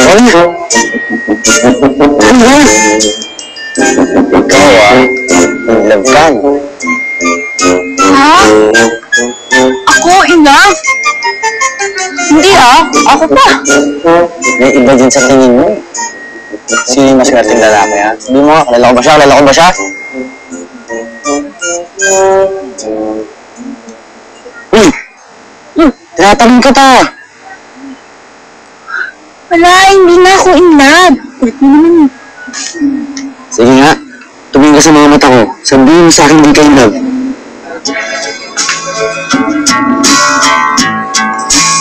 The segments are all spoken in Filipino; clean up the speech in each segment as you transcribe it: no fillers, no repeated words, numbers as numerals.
Ano? Ano? Ikaw in love ka. Ha? Ako in love? Hindi ako pa. May iba din sa tingin mo. Sino yung maswerteng lalaki, ha? Sabi mo nga, kalala ko ba siya? Kalala ko ba siya? Uy! Tinatanong ka ta! Wala, hindi na ako in love. Kulit mo naman. Sige nga, tumingin ka sa mga mata ko. Sabihin mo sa akin hindi ka in love.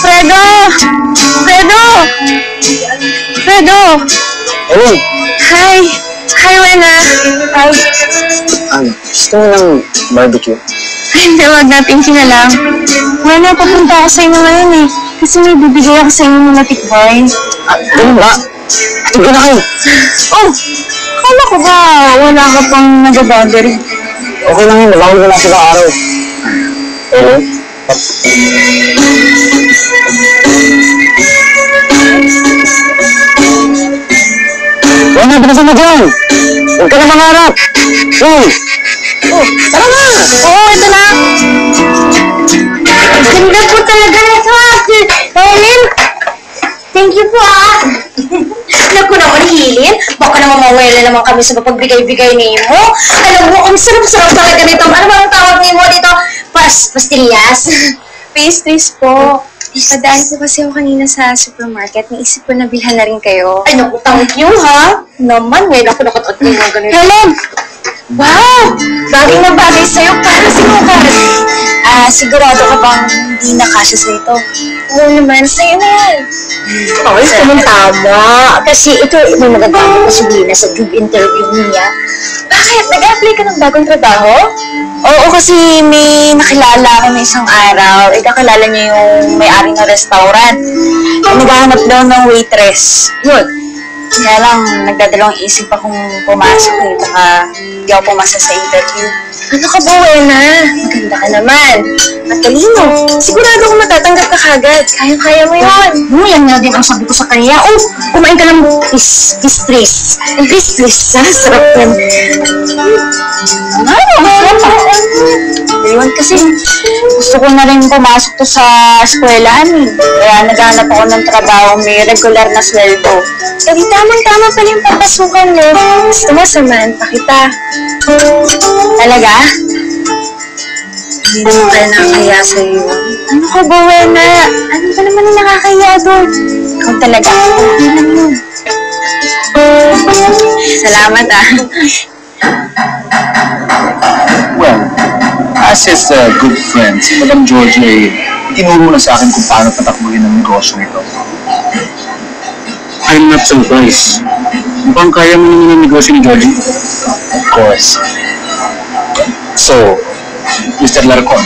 Fredo! Fredo! Fredo! Ayun! Hi! Hi, Wena! Hi! Gusto mo ng barbecue? Ay, hindi, wag natin sinalang. Wena, papunta ako sa inyo ngayon eh. Kasi may bibigay ako sa inyo mga tikboy. Ano ba? Tignan na kayo! Oh! Kala ko ba wala ka pang nag-boundary? Okay lang yun, nabawal ko na sa araw. Oo? Wala, binasa mo dyan! Huwag ka na mangarap! Uy! Oh, tara na! Oo, ito na! Ang ganda po talaga na ito, Helen! Thank you po, Naku naman, Hilin. Baka naman mawala naman kami sa mapagbigay-bigay ni mo. Alam mo, ang sarap-sarap talaga nito. Ano ba ang tawag ni mo dito? Pastillas? Pastries po. Padaan po kasi ako kanina sa supermarket. Naisip ko na bilhan na rin kayo. Ay, naku, thank you, ha? Naman, ngayon ako nakataot ng mga ganito. Helen! Wow! Bagay na bagay sa'yo. Para sinukat. Sigurado ka bang hindi nakasya sa ito? Oo naman, sa'yo na yan. Okay, tama. Kasi ito, may magagamit na si Lina sa job interview niya. Bakit? Nag-apply ka ng bagong trabaho? Oo, kasi may nakilala ako na isang araw. Kakilala niya yung may-ari ng restaurant. Naghahanap daw ng waitress. Yun. Kaya lang, nagdadalawang isip akong pumasok eh. Baka hindi ako pumasa sa interview. Ano ka ba, Wena? Maganda ka naman. Matalino. Sigurado kung matatanggap ka kagad. Kayang-kaya mo yun. Yan nga din ang sabi ko sa kanya. Oh, kumain ka ng pastries. Pastries, sarap yan. Ayun, kasi gusto ko na rin pumasok to sa eskwelahan eh. Kaya naghanap ako ng trabaho, may regular na sweldo. Sabi, tamang-tama pala yung papasukan mo. Gusto mo, samahan pa kita. Talaga? Hindi naman kaya nakakaya sa'yo. Ano ka ba, Wena? Ano ba naman yung nakakaya doon? Ikaw talaga. Okay lang yun. Salamat Well, as his good friend, si Madam Georgie ay tinuro na sa akin kung paano patakbuhin ang negosyo nito. I'm not surprised. Mukhang kaya mo naman ang negosyo ni Georgie. Of course. So, Mr. Larcon,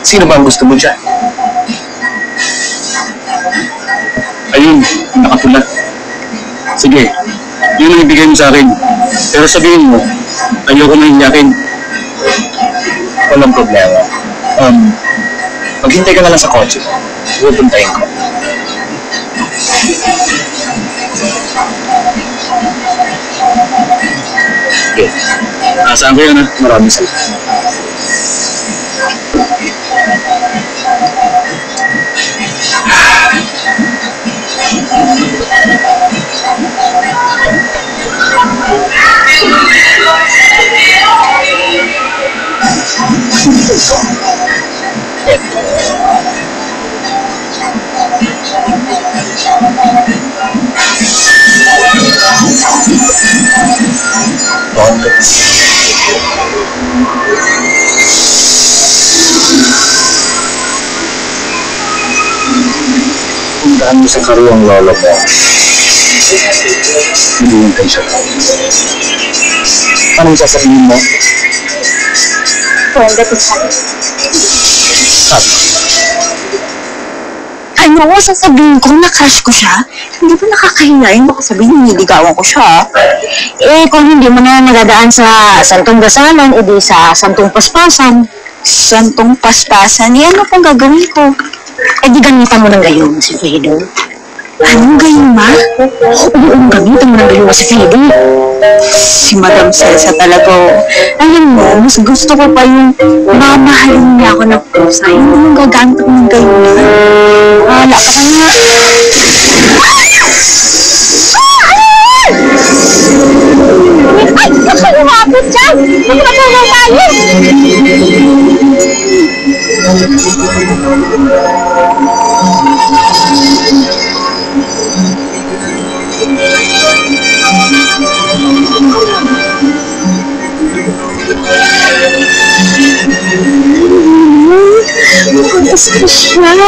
sino ba ang gusto mo dyan? Ayun, nakatula. Sige, yun ang ibigay mo sa akin. Pero sabihin mo, ayoko na hiyakin. Walang problema. Maghintay ka na lang sa kotse. Pupuntahin ko. Okay. Saan ko yun, ha? Maraming salamat. Puntaan mo sa karuang lolo mo. Hinihintay siya. Anong sasabihin mo? Pwede ko siya. Sabi. Ano, sasabihin ko na-crush ko siya? Hindi ba nakakahiya yun? Baka sabihin, niligawan ko siya. Eh, kung hindi mo na nagadaan sa Santong Dasalan, edi sa Santong Paspasan. Santong Paspasan? Yan ano pong gagawin ko? Eh, di gamitan mo ng gayon si Fredo. Anong gayuma? Ang gamitin mo ng gayuma si Phoebe. Si Madam Celsa talaga. Alam mo, mas gusto ko pa yung mamahalin niya ako ng pusa. Hindi mo gagamit ako ng gayuma. Wala ka pa nga. Ay! Baka lumapit dyan! Baka matulog tayo! Mukhang espesyal!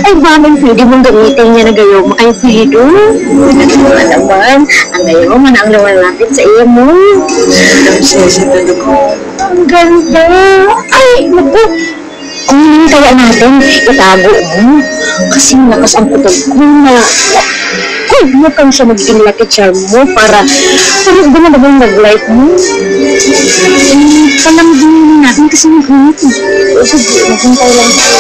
Ay, bakit pwede mong gamitin niya na gayoma kay Fido? Ano naman, ang gayoma na ang lumalapit sa iyo mo. Ang sesa talaga. Ang ganda! Ay, naku! Kung hindi kaya natin, itago mo. Kasi lakas ang putol ko na. Huwag kang siya magiging lucky charm mo para hindi na naman nag-like mo. Palamigin natin kasi mag-init. Sige, maghintay lang tayo.